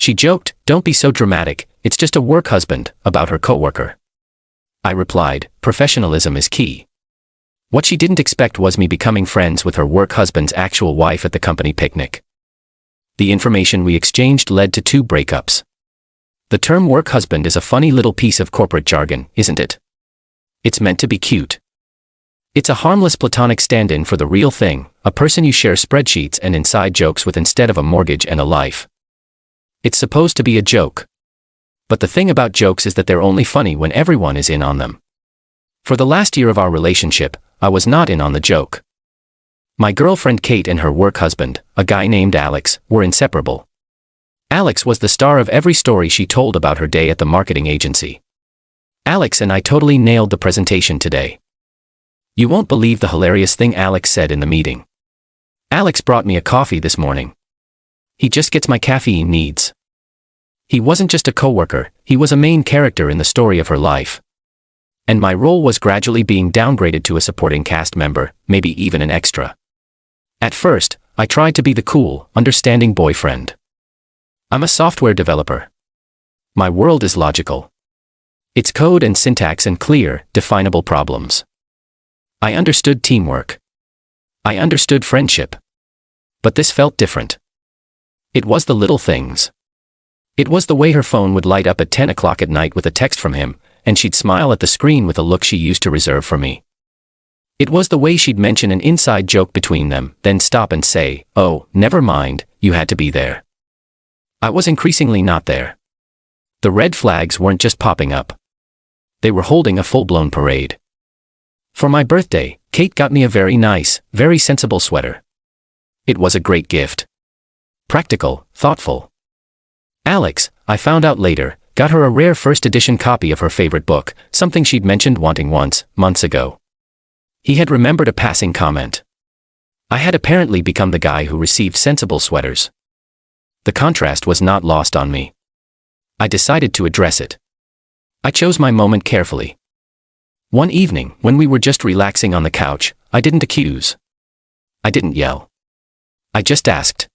She joked, "Don't be so dramatic, it's just a work husband," about her coworker. I replied, "Professionalism is key." What she didn't expect was me becoming friends with her work husband's actual wife at the company picnic. The information we exchanged led to 2 breakups. The term work husband is a funny little piece of corporate jargon, isn't it? It's meant to be cute. It's a harmless platonic stand-in for the real thing, a person you share spreadsheets and inside jokes with instead of a mortgage and a life. It's supposed to be a joke. But the thing about jokes is that they're only funny when everyone is in on them. For the last year of our relationship, I was not in on the joke. My girlfriend Kate and her work husband, a guy named Alex, were inseparable. Alex was the star of every story she told about her day at the marketing agency. Alex and I totally nailed the presentation today. You won't believe the hilarious thing Alex said in the meeting. Alex brought me a coffee this morning. He just gets my caffeine needs. He wasn't just a coworker, he was a main character in the story of her life. And my role was gradually being downgraded to a supporting cast member, maybe even an extra. At first, I tried to be the cool, understanding boyfriend. I'm a software developer. My world is logical. It's code and syntax and clear, definable problems. I understood teamwork. I understood friendship. But this felt different. It was the little things. It was the way her phone would light up at 10 o'clock at night with a text from him, and she'd smile at the screen with a look she used to reserve for me. It was the way she'd mention an inside joke between them, then stop and say, "Oh, never mind, you had to be there." I was increasingly not there. The red flags weren't just popping up. They were holding a full-blown parade. For my birthday, Kate got me a very nice, very sensible sweater. It was a great gift. Practical, thoughtful. Alex, I found out later, got her a rare first edition copy of her favorite book, something she'd mentioned wanting once, months ago. He had remembered a passing comment. I had apparently become the guy who received sensible sweaters. The contrast was not lost on me. I decided to address it. I chose my moment carefully. One evening, when we were just relaxing on the couch, I didn't accuse. I didn't yell. I just asked.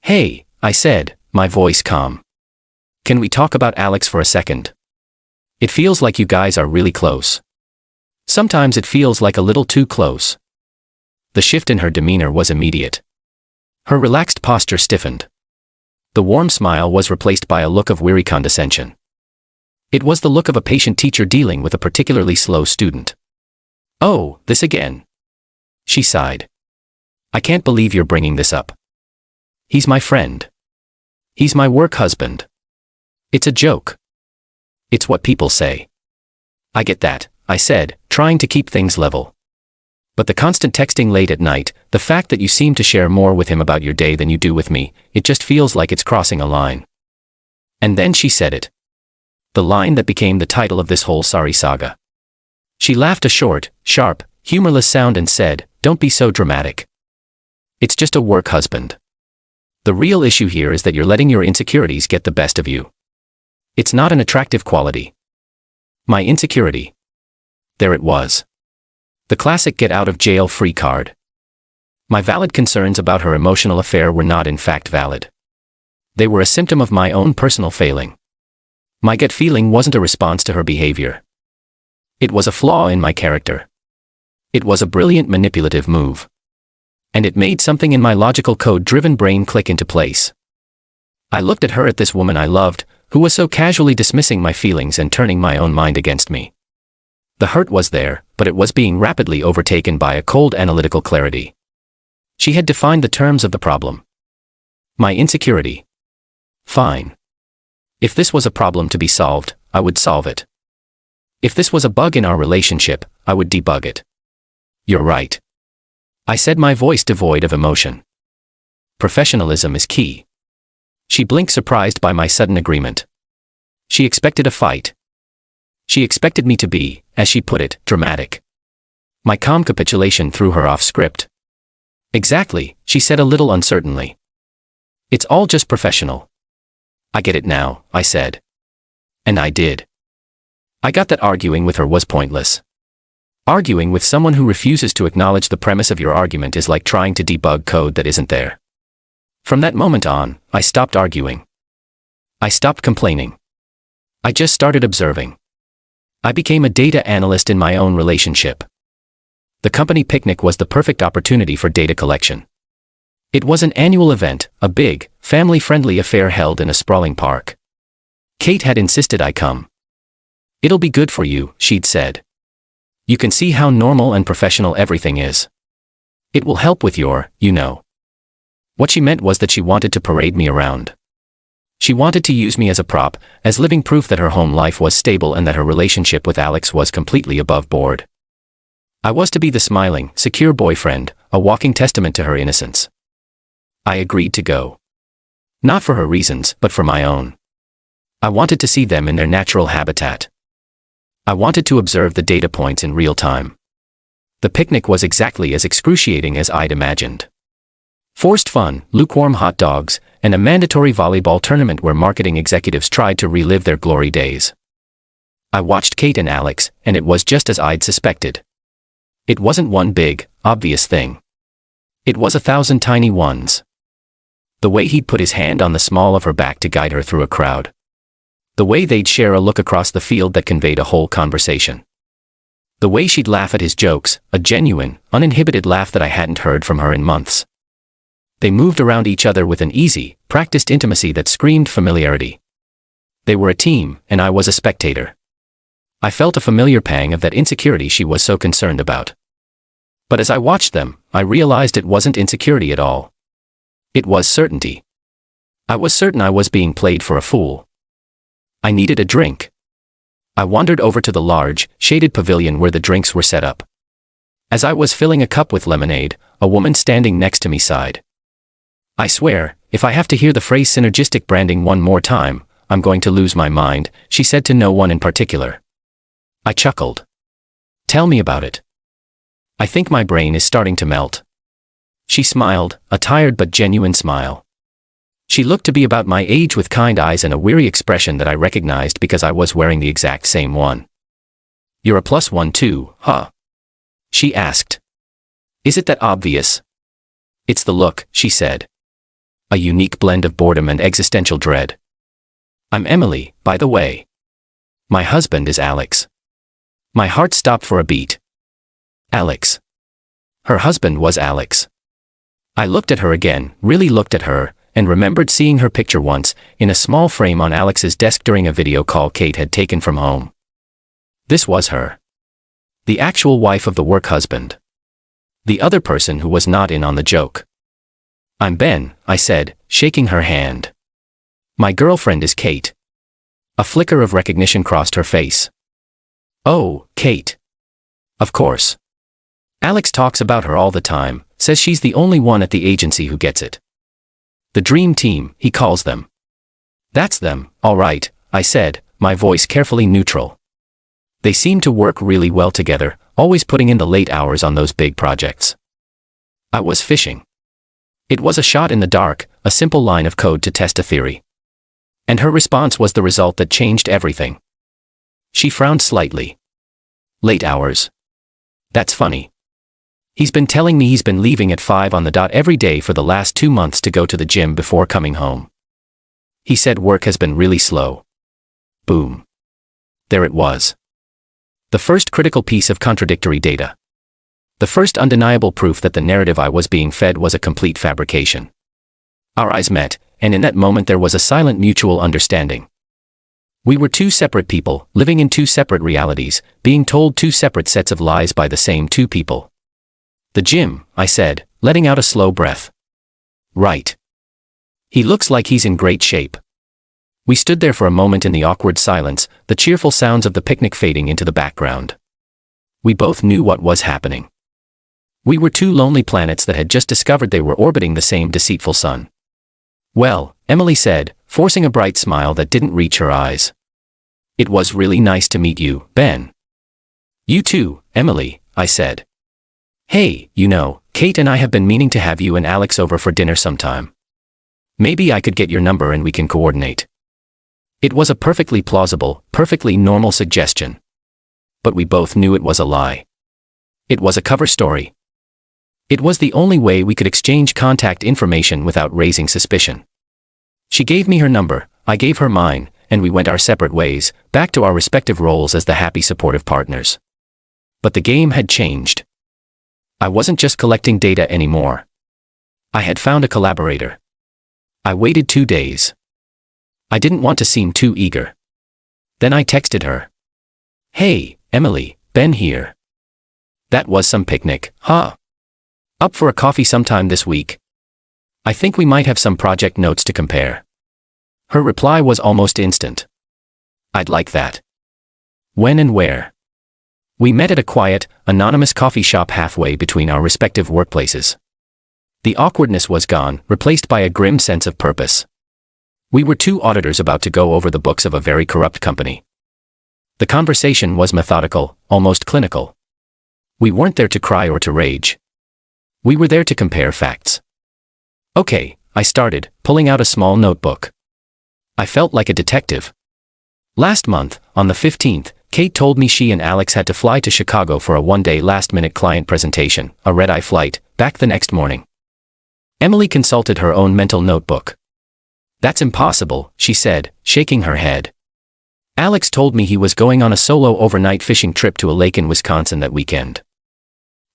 "Hey," I said, my voice calm. "Can we talk about Alex for a second? It feels like you guys are really close. Sometimes it feels like a little too close." The shift in her demeanor was immediate. Her relaxed posture stiffened. The warm smile was replaced by a look of weary condescension. It was the look of a patient teacher dealing with a particularly slow student. "Oh, this again?" She sighed. "I can't believe you're bringing this up. He's my friend. He's my work husband. It's a joke. It's what people say." "I get that," I said, trying to keep things level. "But the constant texting late at night, the fact that you seem to share more with him about your day than you do with me, it just feels like it's crossing a line." And then she said it. The line that became the title of this whole sorry saga. She laughed a short, sharp, humorless sound and said, "Don't be so dramatic. It's just a work husband. The real issue here is that you're letting your insecurities get the best of you. It's not an attractive quality." My insecurity. There it was. The classic get-out-of-jail-free card. My valid concerns about her emotional affair were not in fact valid. They were a symptom of my own personal failing. My gut feeling wasn't a response to her behavior. It was a flaw in my character. It was a brilliant manipulative move. And it made something in my logical code-driven brain click into place. I looked at her, at this woman I loved, who was so casually dismissing my feelings and turning my own mind against me. The hurt was there, but it was being rapidly overtaken by a cold analytical clarity. She had defined the terms of the problem. My insecurity. Fine. If this was a problem to be solved, I would solve it. If this was a bug in our relationship, I would debug it. "You're right," I said, my voice devoid of emotion. "Professionalism is key." She blinked, surprised by my sudden agreement. She expected a fight. She expected me to be, as she put it, dramatic. My calm capitulation threw her off script. "Exactly," she said a little uncertainly. "It's all just professional." "I get it now," I said. And I did. I got that arguing with her was pointless. Arguing with someone who refuses to acknowledge the premise of your argument is like trying to debug code that isn't there. From that moment on, I stopped arguing. I stopped complaining. I just started observing. I became a data analyst in my own relationship. The company picnic was the perfect opportunity for data collection. It was an annual event, a big, family-friendly affair held in a sprawling park. Kate had insisted I come. "It'll be good for you," she'd said. "You can see how normal and professional everything is. It will help with your, you know." What she meant was that she wanted to parade me around. She wanted to use me as a prop, as living proof that her home life was stable and that her relationship with Alex was completely above board. I was to be the smiling, secure boyfriend, a walking testament to her innocence. I agreed to go. Not for her reasons, but for my own. I wanted to see them in their natural habitat. I wanted to observe the data points in real time. The picnic was exactly as excruciating as I'd imagined. Forced fun, lukewarm hot dogs, and a mandatory volleyball tournament where marketing executives tried to relive their glory days. I watched Kate and Alex, and it was just as I'd suspected. It wasn't one big, obvious thing. It was 1,000 tiny ones. The way he'd put his hand on the small of her back to guide her through a crowd. The way they'd share a look across the field that conveyed a whole conversation. The way she'd laugh at his jokes, a genuine, uninhibited laugh that I hadn't heard from her in months. They moved around each other with an easy, practiced intimacy that screamed familiarity. They were a team, and I was a spectator. I felt a familiar pang of that insecurity she was so concerned about. But as I watched them, I realized it wasn't insecurity at all. It was certainty. I was certain I was being played for a fool. I needed a drink. I wandered over to the large, shaded pavilion where the drinks were set up. As I was filling a cup with lemonade, a woman standing next to me sighed. "I swear, if I have to hear the phrase synergistic branding one more time, I'm going to lose my mind," she said to no one in particular. I chuckled. "Tell me about it. I think my brain is starting to melt." She smiled, a tired but genuine smile. She looked to be about my age with kind eyes and a weary expression that I recognized because I was wearing the exact same one. "You're a +1 too, huh?" she asked. "Is it that obvious?" "It's the look," she said. A unique blend of boredom and existential dread. "I'm Emily, by the way. My husband is Alex." My heart stopped for a beat. Alex. Her husband was Alex. I looked at her again, really looked at her, and remembered seeing her picture once, in a small frame on Alex's desk during a video call Kate had taken from home. This was her. The actual wife of the work husband. The other person who was not in on the joke. "I'm Ben," I said, shaking her hand. "My girlfriend is Kate." A flicker of recognition crossed her face. "Oh, Kate. Of course. Alex talks about her all the time, says she's the only one at the agency who gets it. The dream team, he calls them." "That's them, all right," I said, my voice carefully neutral. "They seem to work really well together, always putting in the late hours on those big projects." I was fishing. It was a shot in the dark, a simple line of code to test a theory. And her response was the result that changed everything. She frowned slightly. "Late hours. That's funny. He's been telling me he's been leaving at 5 on the dot every day for the last 2 months to go to the gym before coming home. He said work has been really slow." Boom. There it was. The first critical piece of contradictory data. The first undeniable proof that the narrative I was being fed was a complete fabrication. Our eyes met, and in that moment there was a silent mutual understanding. We were two separate people, living in two separate realities, being told two separate sets of lies by the same two people. "The gym," I said, letting out a slow breath. "Right. He looks like he's in great shape." We stood there for a moment in the awkward silence, the cheerful sounds of the picnic fading into the background. We both knew what was happening. We were two lonely planets that had just discovered they were orbiting the same deceitful sun. "Well," Emily said, forcing a bright smile that didn't reach her eyes. "It was really nice to meet you, Ben." "You too, Emily," I said. "Hey, you know, Kate and I have been meaning to have you and Alex over for dinner sometime. Maybe I could get your number and we can coordinate." It was a perfectly plausible, perfectly normal suggestion. But we both knew it was a lie. It was a cover story. It was the only way we could exchange contact information without raising suspicion. She gave me her number, I gave her mine, and we went our separate ways, back to our respective roles as the happy supportive partners. But the game had changed. I wasn't just collecting data anymore. I had found a collaborator. I waited 2 days. I didn't want to seem too eager. Then I texted her. "Hey, Emily, Ben here. That was some picnic, huh? Up for a coffee sometime this week? I think we might have some project notes to compare." Her reply was almost instant. "I'd like that. When and where?" We met at a quiet, anonymous coffee shop halfway between our respective workplaces. The awkwardness was gone, replaced by a grim sense of purpose. We were two auditors about to go over the books of a very corrupt company. The conversation was methodical, almost clinical. We weren't there to cry or to rage. We were there to compare facts. "Okay," I started, pulling out a small notebook. I felt like a detective. "Last month, on the 15th, Kate told me she and Alex had to fly to Chicago for a one-day last-minute client presentation, a red-eye flight, back the next morning." Emily consulted her own mental notebook. "That's impossible," she said, shaking her head. "Alex told me he was going on a solo overnight fishing trip to a lake in Wisconsin that weekend.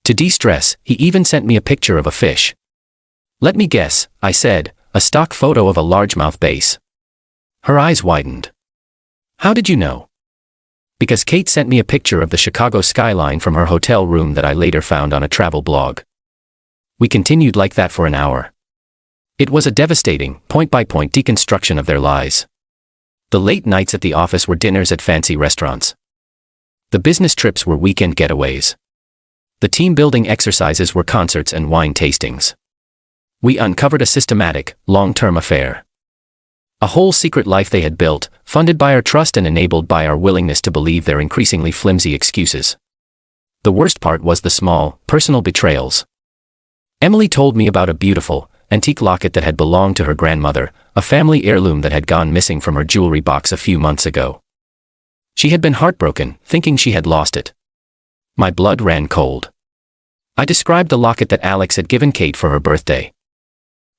To de-stress, he even sent me a picture of a fish." "Let me guess," I said, "a stock photo of a largemouth bass." Her eyes widened. "How did you know?" "Because Kate sent me a picture of the Chicago skyline from her hotel room that I later found on a travel blog." We continued like that for an hour. It was a devastating, point-by-point deconstruction of their lies. The late nights at the office were dinners at fancy restaurants. The business trips were weekend getaways. The team-building exercises were concerts and wine tastings. We uncovered a systematic, long-term affair. A whole secret life they had built, funded by our trust and enabled by our willingness to believe their increasingly flimsy excuses. The worst part was the small, personal betrayals. Emily told me about a beautiful, antique locket that had belonged to her grandmother, a family heirloom that had gone missing from her jewelry box a few months ago. She had been heartbroken, thinking she had lost it. My blood ran cold. I described the locket that Alex had given Kate for her birthday.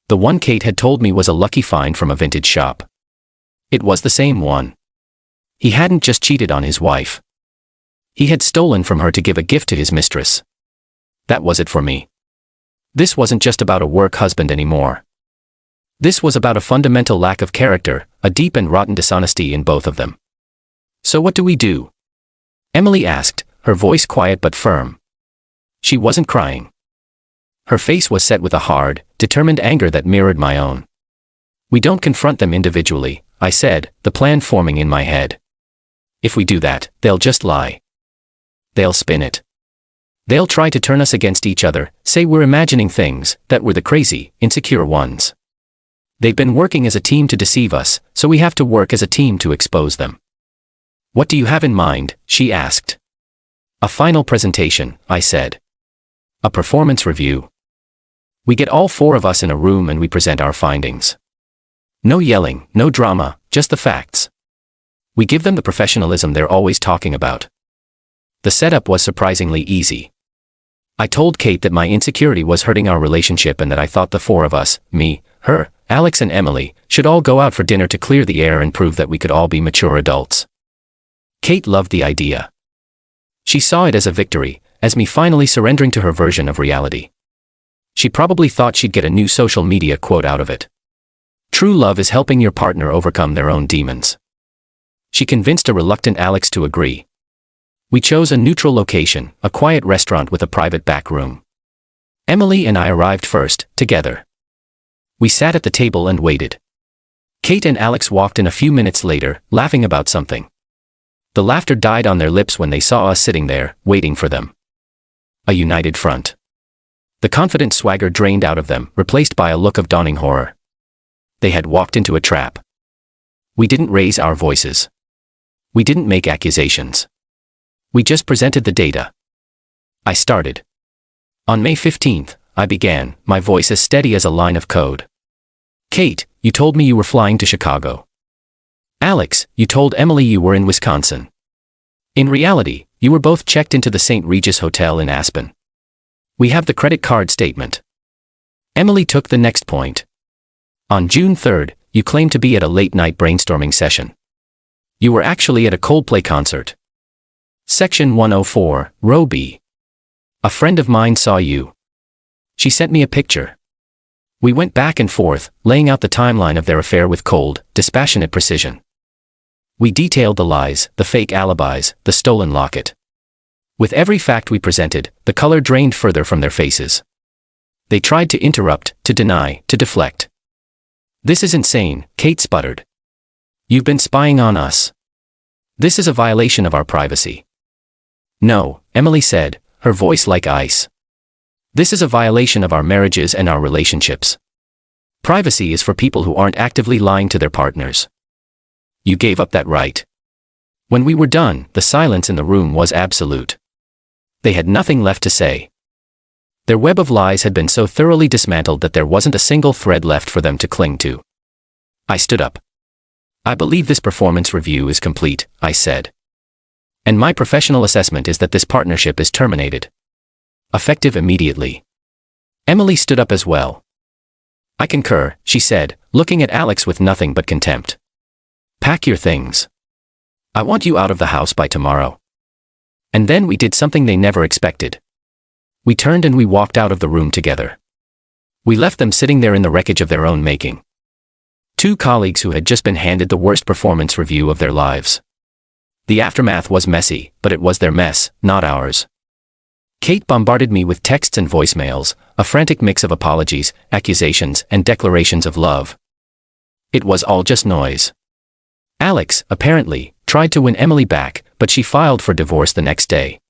The one Kate had told me was a lucky find from a vintage shop. It was the same one. He hadn't just cheated on his wife. He had stolen from her to give a gift to his mistress. That was it for me. This wasn't just about a work husband anymore. This was about a fundamental lack of character, a deep and rotten dishonesty in both of them. "So what do we do?" Emily asked, her voice quiet but firm. She wasn't crying. Her face was set with a hard, determined anger that mirrored my own. "We don't confront them individually," I said, the plan forming in my head. "If we do that, they'll just lie. They'll spin it. They'll try to turn us against each other, say we're imagining things, that we're the crazy, insecure ones. They've been working as a team to deceive us, so we have to work as a team to expose them." "What do you have in mind?" she asked. "A final presentation," I said. "A performance review. We get all four of us in a room and we present our findings. No yelling, no drama, just the facts. We give them the professionalism they're always talking about." The setup was surprisingly easy. I told Kate that my insecurity was hurting our relationship and that I thought the four of us, me, her, Alex and Emily, should all go out for dinner to clear the air and prove that we could all be mature adults. Kate loved the idea. She saw it as a victory, as me finally surrendering to her version of reality. She probably thought she'd get a new social media quote out of it. "True love is helping your partner overcome their own demons." She convinced a reluctant Alex to agree. We chose a neutral location, a quiet restaurant with a private back room. Emily and I arrived first, together. We sat at the table and waited. Kate and Alex walked in a few minutes later, laughing about something. The laughter died on their lips when they saw us sitting there, waiting for them. A united front. The confident swagger drained out of them, replaced by a look of dawning horror. They had walked into a trap. We didn't raise our voices. We didn't make accusations. We just presented the data. I started. "On May 15th, I began, my voice as steady as a line of code. Kate, you told me you were flying to Chicago. Alex, you told Emily you were in Wisconsin. In reality, you were both checked into the St. Regis Hotel in Aspen. We have the credit card statement." Emily took the next point. "On June 3rd, you claimed to be at a late-night brainstorming session. You were actually at a Coldplay concert. Section 104, Row B. A friend of mine saw you. She sent me a picture. We went back and forth, laying out the timeline of their affair with cold, dispassionate precision. We detailed the lies, the fake alibis, the stolen locket. With every fact we presented, the color drained further from their faces. They tried to interrupt, to deny, to deflect. This is insane, Kate sputtered. You've been spying on us. This is a violation of our privacy. No, Emily said, her voice like ice. This is a violation of our marriages and our relationships. Privacy is for people who aren't actively lying to their partners. You gave up that right. When we were done, the silence in the room was absolute. They had nothing left to say. Their web of lies had been so thoroughly dismantled that there wasn't a single thread left for them to cling to. I stood up. I believe this performance review is complete, I said. And my professional assessment is that this partnership is terminated. Effective immediately. Emily stood up as well. I concur, she said, looking at Alex with nothing but contempt. Pack your things. I want you out of the house by tomorrow. And then we did something they never expected. We turned and we walked out of the room together. We left them sitting there in the wreckage of their own making. Two colleagues who had just been handed the worst performance review of their lives. The aftermath was messy, but it was their mess, not ours. Kate bombarded me with texts and voicemails, a frantic mix of apologies, accusations, and declarations of love. It was all just noise. Alex, apparently, tried to win Emily back, but she filed for divorce the next day.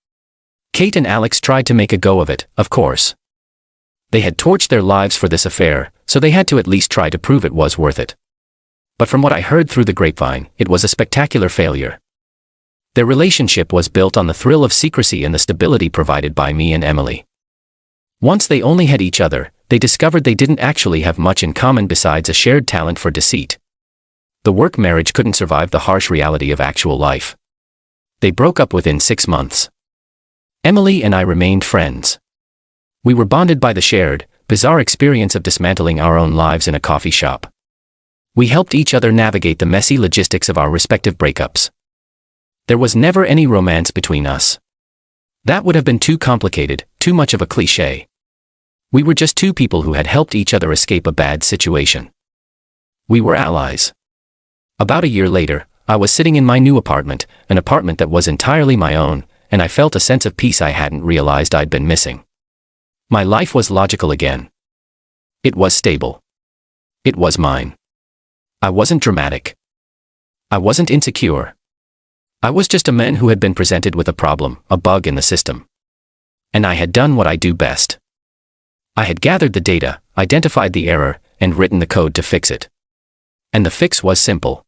Kate and Alex tried to make a go of it, of course. They had torched their lives for this affair, so they had to at least try to prove it was worth it. But from what I heard through the grapevine, it was a spectacular failure. Their relationship was built on the thrill of secrecy and the stability provided by me and Emily. Once they only had each other, they discovered they didn't actually have much in common besides a shared talent for deceit. The work marriage couldn't survive the harsh reality of actual life. They broke up within 6 months. Emily and I remained friends. We were bonded by the shared, bizarre experience of dismantling our own lives in a coffee shop. We helped each other navigate the messy logistics of our respective breakups. There was never any romance between us. That would have been too complicated, too much of a cliché. We were just two people who had helped each other escape a bad situation. We were allies. About a year later, I was sitting in my new apartment, an apartment that was entirely my own, and I felt a sense of peace I hadn't realized I'd been missing. My life was logical again. It was stable. It was mine. I wasn't dramatic. I wasn't insecure. I was just a man who had been presented with a problem, a bug in the system. And I had done what I do best. I had gathered the data, identified the error, and written the code to fix it. And the fix was simple.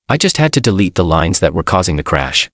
I just had to delete the lines that were causing the crash.